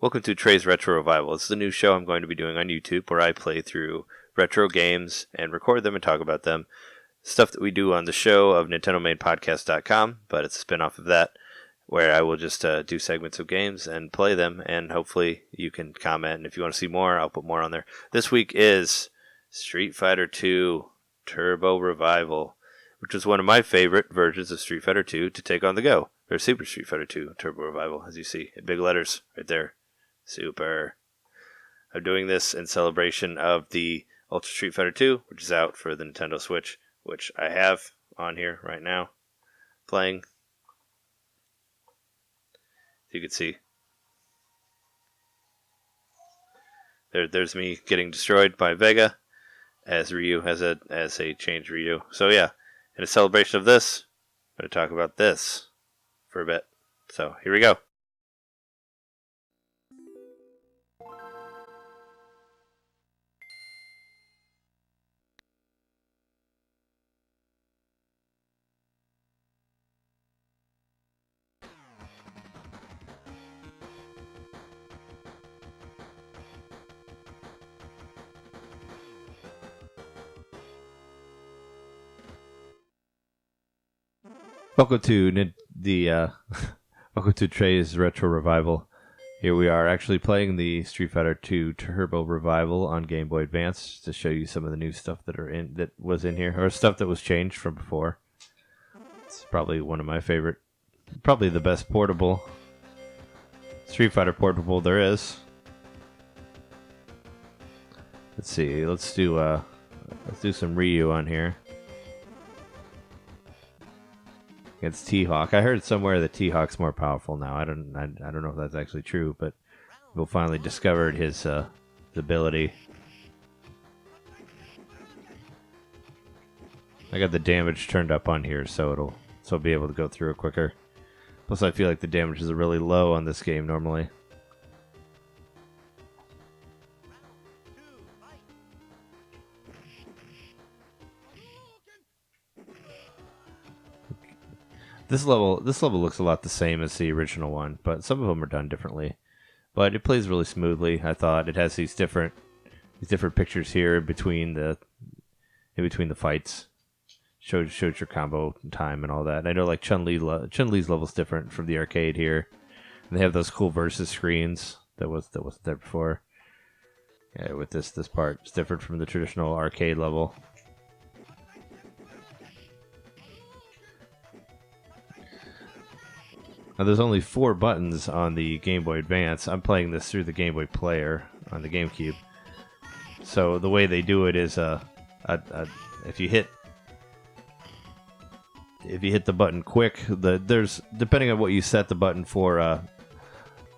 Welcome to Trey's Retro Revival. It's the new show I'm going to be doing on YouTube where I play through retro games and record them and talk about them. Stuff that we do on the show of NintenDomain but it's a spin-off of that where I will just do segments of games and play them, and hopefully you can comment. And if you want to see more, I'll put more on there. This week is Street Fighter 2 Turbo Revival, which was one of my favorite versions of Street Fighter 2 to take on the go. Or Super Street Fighter 2 Turbo Revival, as you see in big letters right there. Super. I'm doing this in celebration of the Ultra Street Fighter 2, which is out for the Nintendo Switch, which I have on here right now, playing. As you can see. There's me getting destroyed by Vega as Ryu, as a changed Ryu. So yeah, in a celebration of this, I'm going to talk about this for a bit. So here we go. Welcome to welcome to Trey's Retro Revival. Here we are actually playing the Street Fighter 2 Turbo Revival on Game Boy Advance to show you some of the new stuff that was in here, or stuff that was changed from before. It's probably one of my favorite, probably the best portable Street Fighter portable there is. Let's see, let's do some Ryu on here. Against T-Hawk. I heard somewhere that T-Hawk's more powerful now. I don't know if that's actually true, but we'll finally discovered his ability. I got the damage turned up on here, so I'll be able to go through it quicker. Plus, I feel like the damage is really low on this game normally. This level looks a lot the same as the original one, but some of them are done differently. But it plays really smoothly. I thought it has these different pictures here in between the fights. Shows your combo time and all that. And I know like Chun-Li's level's different from the arcade here. And they have those cool versus screens that wasn't there before. Yeah, with this part, it's different from the traditional arcade level. Now, there's only 4 buttons on the Game Boy Advance. I'm playing this through the Game Boy Player on the GameCube. So the way they do it is, if you hit the button quick, there's depending on what you set the button for,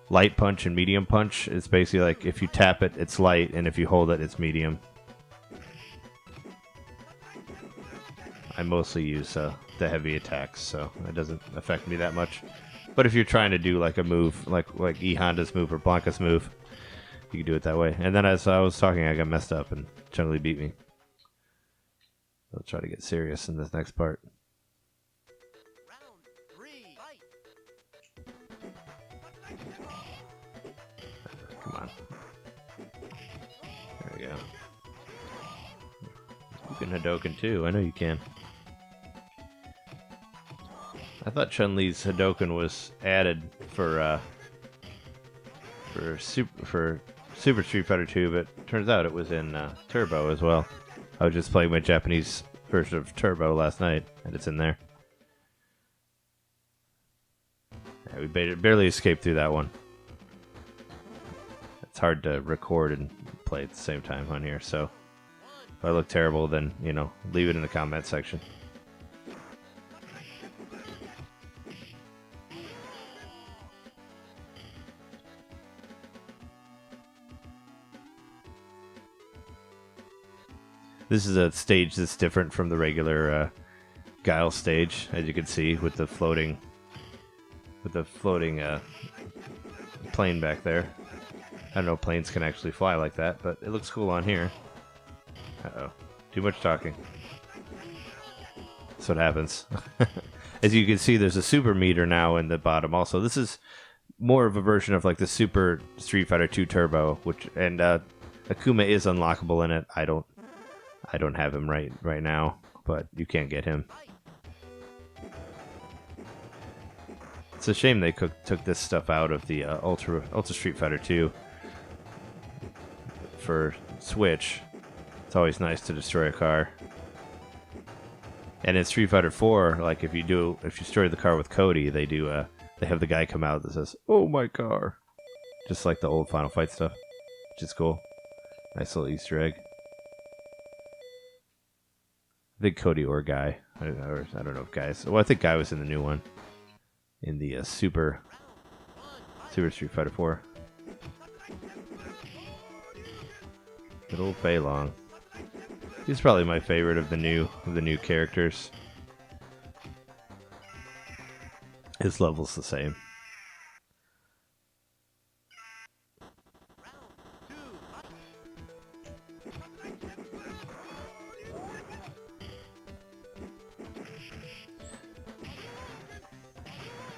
light punch and medium punch. It's basically like if you tap it, it's light, and if you hold it, it's medium. I mostly use the heavy attacks, so it doesn't affect me that much. But if you're trying to do like a move, like E Honda's move or Blanca's move, you can do it that way. And then as I was talking, I got messed up and Chun-Li beat me. I'll try to get serious in this next part. Round 3, fight. Come on. There we go. You can Hadouken too. I know you can. I thought Chun-Li's Hadouken was added for Super Street Fighter 2, but turns out it was in Turbo as well. I was just playing my Japanese version of Turbo last night, and it's in there. Yeah, we barely escaped through that one. It's hard to record and play at the same time on here, so if I look terrible, then, leave it in the comment section. This is a stage that's different from the regular Guile stage, as you can see, with the floating plane back there. I don't know if planes can actually fly like that, but it looks cool on here. Uh-oh. Too much talking. That's what happens. As you can see, there's a super meter now in the bottom also. This is more of a version of like the Super Street Fighter 2 Turbo, which and Akuma is unlockable in it. I don't have him right now, but you can't get him. It's a shame they took this stuff out of the Ultra Street Fighter 2 for Switch. It's always nice to destroy a car. And in Street Fighter 4, like if you destroy the car with Cody, they have the guy come out that says, "Oh, my car," just like the old Final Fight stuff, which is cool. Nice little Easter egg. I think Cody or Guy. I don't know if Guy's. Well, I think Guy was in the new one, in the Super Street Fighter 4. Good old Fei Long. He's probably my favorite of the new characters. His level's the same.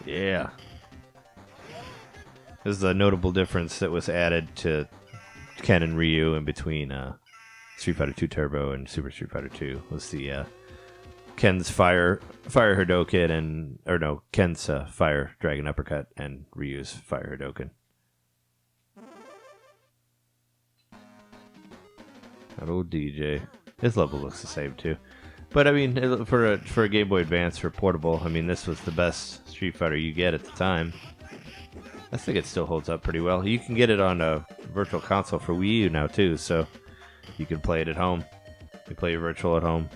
Yeah. This is a notable difference that was added to Ken and Ryu in between Street Fighter 2 Turbo and Super Street Fighter 2 was the Ken's fire Hadouken Ken's fire dragon uppercut and Ryu's fire Hadouken. That old DJ. His level looks the same too. But I mean, for a Game Boy Advance for portable, I mean, this was the best Street Fighter you get at the time. I think it still holds up pretty well. You can get it on a Virtual Console for Wii U now too, so you can play it at home. You play your virtual at home.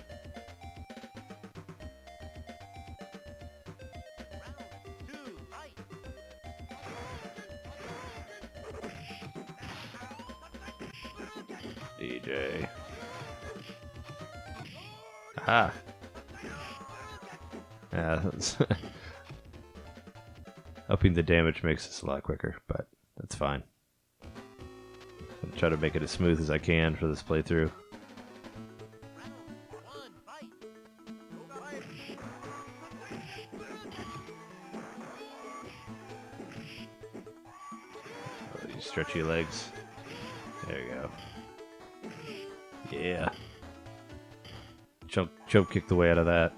DJ. Ah. Yeah, upping the damage makes this a lot quicker, but that's fine. I'm gonna try to make it as smooth as I can for this playthrough. Oh, these stretchy legs. There you go. Yeah. Jump kick the way out of that.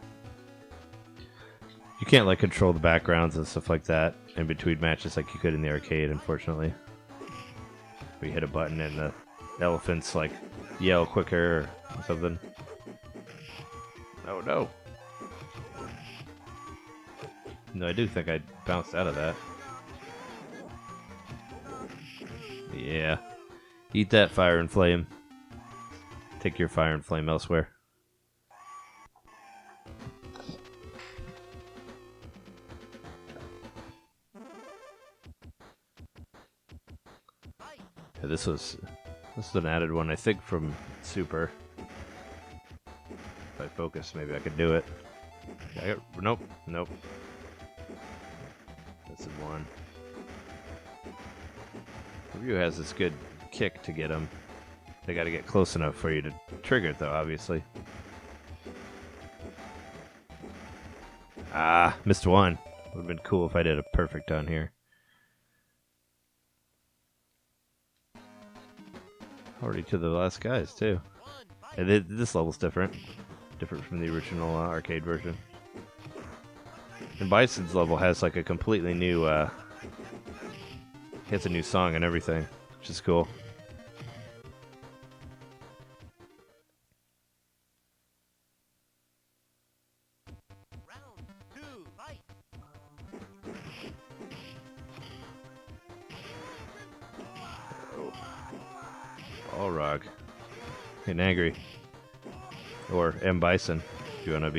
You can't like control the backgrounds and stuff like that in between matches like you could in the arcade, unfortunately. Where you hit a button and the elephants like yell quicker or something. Oh no. No, I do think I bounced out of that. Yeah. Eat that, Fire and Flame. Take your Fire and Flame elsewhere. Yeah, this is an added one, I think, from Super. If I focus, maybe I could do it. Nope. This is one. Ryu has this good kick to get him. They got to get close enough for you to trigger it, though, obviously. Ah, missed one. Would have been cool if I did a perfect on here. Already to the last guys, too. And this level's different. Different from the original arcade version. And Bison's level has like a completely new, has a new song and everything, which is cool. Balrog. Getting angry. Or M. Bison, if you want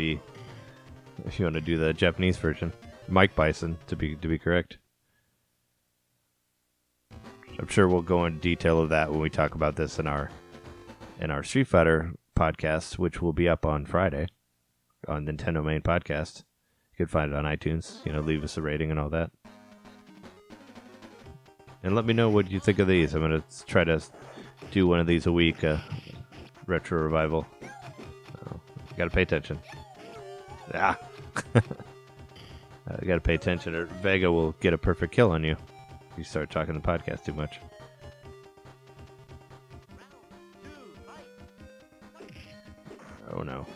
to do the Japanese version. Mike Bison, to be correct. I'm sure we'll go into detail of that when we talk about this in our Street Fighter podcast, which will be up on Friday on NintenDomain podcast. You can find it on iTunes. Leave us a rating and all that. And let me know what you think of these. I'm going to try to do one of these a week, retro revival. You gotta pay attention. You gotta pay attention or Vega will get a perfect kill on you. You start talking the podcast too much. Oh no.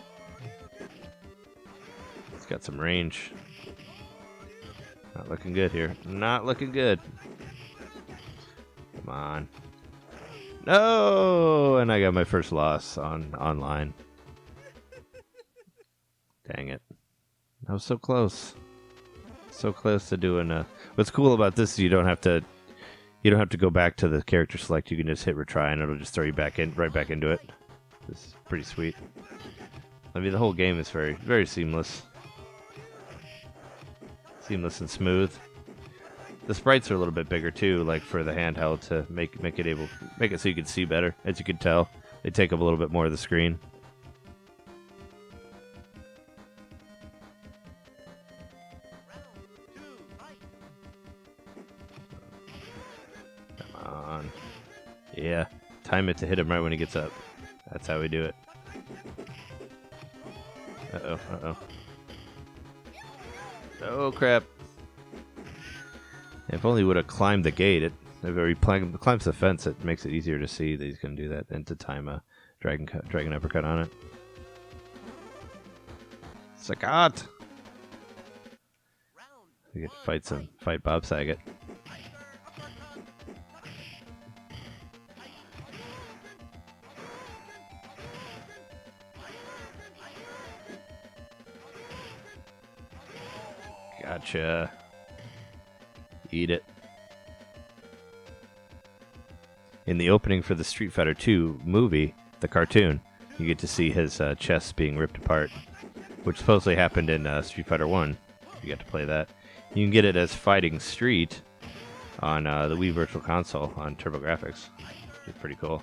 It's got some range. Not looking good here. Not looking good. Come on. No! And I got my first loss online. Dang it. I was so close. So close to doing what's cool about this is you don't have to go back to the character select. You can just hit retry and it'll just throw you right back into it. This is pretty sweet. I mean, the whole game is very, very seamless. Seamless and smooth. The sprites are a little bit bigger too, like for the handheld to make it so you can see better. As you can tell, they take up a little bit more of the screen. Come on. Yeah, time it to hit him right when he gets up. That's how we do it. Uh-oh. Oh, crap. If only he would have climbed the gate. If he climbs the fence, it makes it easier to see that he's going to do that and to time a dragon uppercut on it. Sagat! We get to fight Bob Saget. Gotcha. Eat it. In the opening for the Street Fighter 2 movie, the cartoon, you get to see his chest being ripped apart, which supposedly happened in Street Fighter 1. You get to play that. You can get it as Fighting Street on the Wii Virtual Console on TurboGrafx. It's pretty cool.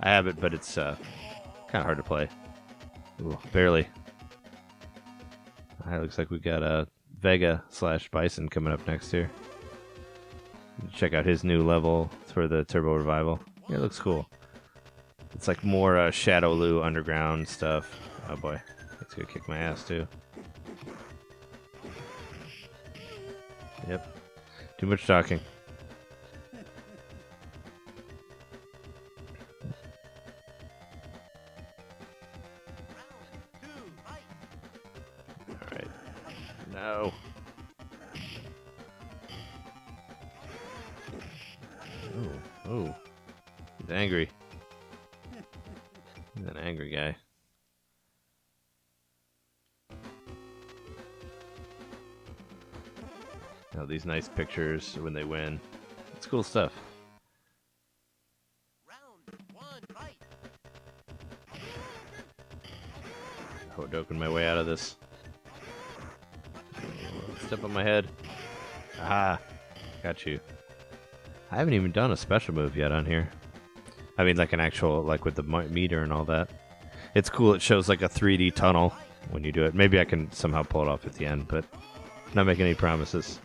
I have it, but it's kind of hard to play. Ooh, barely. Looks like we got a Vega/Bison coming up next here. Check out his new level for the Turbo Revival. Yeah, it looks cool. It's like more Shadow Lu underground stuff. Oh boy, it's gonna kick my ass too. Yep. Too much talking. Alright. No. Oh. He's angry. He's an angry guy. Oh, these nice pictures when they win. It's cool stuff. Round 1, fight. Hodoken my way out of this. Step on my head. Aha! Got you. I haven't even done a special move yet on here. I mean, like an actual, like with the meter and all that. It's cool. It shows like a 3D tunnel when you do it. Maybe I can somehow pull it off at the end, but not making any promises.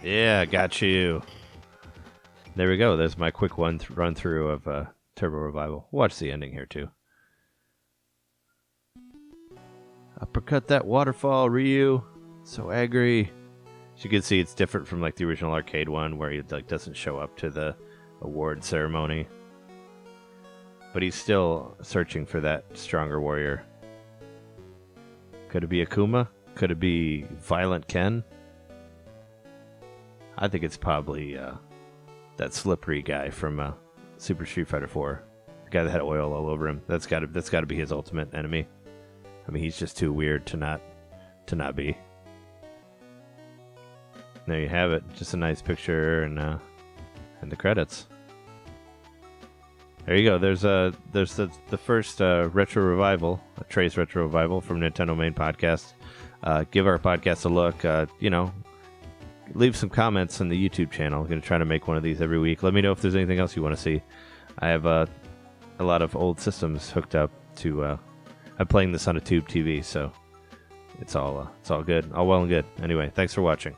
Yeah, got you. There we go. There's my quick run through of Turbo Revival. Watch the ending here too. Uppercut that waterfall, Ryu. So angry. As you can see, it's different from like the original arcade one, where he like doesn't show up to the award ceremony. But he's still searching for that stronger warrior. Could it be Akuma? Could it be Violent Ken? I think it's probably that slippery guy from Super Street Fighter 4. The guy that had oil all over him. That's got to be his ultimate enemy. I mean, he's just too weird to not be. There you have it. Just a nice picture and the credits. There you go. There's the first retro revival, Trey's retro revival from NintenDomain podcast. Give our podcast a look. Leave some comments on the YouTube channel. I'm going to try to make one of these every week. Let me know if there's anything else you want to see. I have a lot of old systems hooked up to. I'm playing this on a tube TV, so it's all good, all well and good. Anyway, thanks for watching.